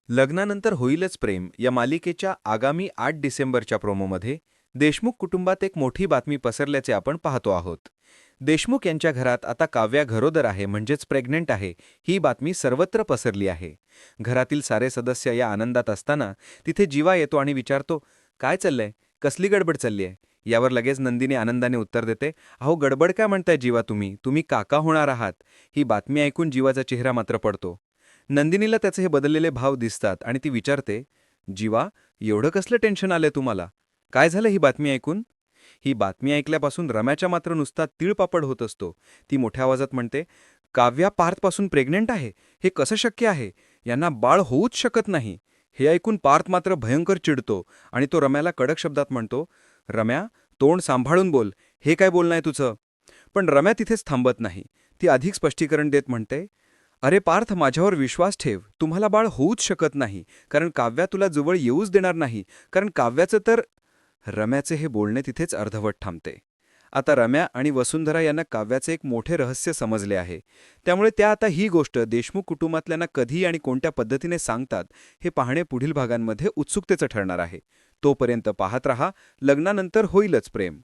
लग्नानंतर होईलच प्रेम या मालिकेच्या आगामी 8 डिसेंबरच्या प्रोमोमध्ये देशमुख कुटुंबात एक मोठी बातमी पसरल्याचे आपण पाहतो आहोत. देशमुख यांच्या घरात आता काव्या घरोदर आहे म्हणजेच प्रेग्नेंट आहे ही बातमी सर्वत्र पसरली आहे. घरातील सारे सदस्य या आनंदात असताना तिथे जीवा येतो आणि विचारतो, काय चाललंय, कसली गडबड चालली आहे. यावर लगेच नंदिनी आनंदाने उत्तर देते, अहो गडबड काय म्हणताय जीवा, तुम्ही काका होणार आहात. ही बातमी ऐकून जीवाचा चेहरा मात्र पडतो. नंदिनीला त्याचे हे बदललेले भाव दिसतात आणि ती विचारते, जीवा, एवढं कसलं टेन्शन आलंय तुम्हाला, काय झालं ही बातमी ऐकून. ही बातमी ऐकल्यापासून रम्याच्या मात्र नुसता तीळपापड होत असतो. ती मोठ्या आवाजात म्हणते, काव्या पार्थपासून प्रेग्नेंट आहे, हे कसं शक्य आहे, यांना बाळ होऊच शकत नाही. हे ऐकून पार्थ मात्र भयंकर चिडतो आणि तो रम्याला कडक शब्दात म्हणतो, रम्या, तोंड सांभाळून बोल, हे काय बोलणं आहे तुझं. पण रम्या तिथेच थांबत नाही. ती अधिक स्पष्टीकरण देत म्हणते, अरे पार्थ, माझ्यावर विश्वास ठेव, तुम्हाला बाळ होऊच शकत नाही, कारण काव्या तुला जवळ येऊच देणार नाही, कारण काव्याचं तर. रम्याचे हे बोलणे तिथेच अर्धवट थांबते. आता रम्या आणि वसुंधरा यांना काव्याचे एक मोठे रहस्य समजले आहे. त्यामुळे त्या आता ही गोष्ट देशमुख कुटुंबातल्यांना कधी आणि कोणत्या पद्धतीने सांगतात हे पाहणे पुढील भागांमध्ये उत्सुकतेचं ठरणार आहे. तोपर्यंत पाहत रहा लग्नानंतर होईलच प्रेम.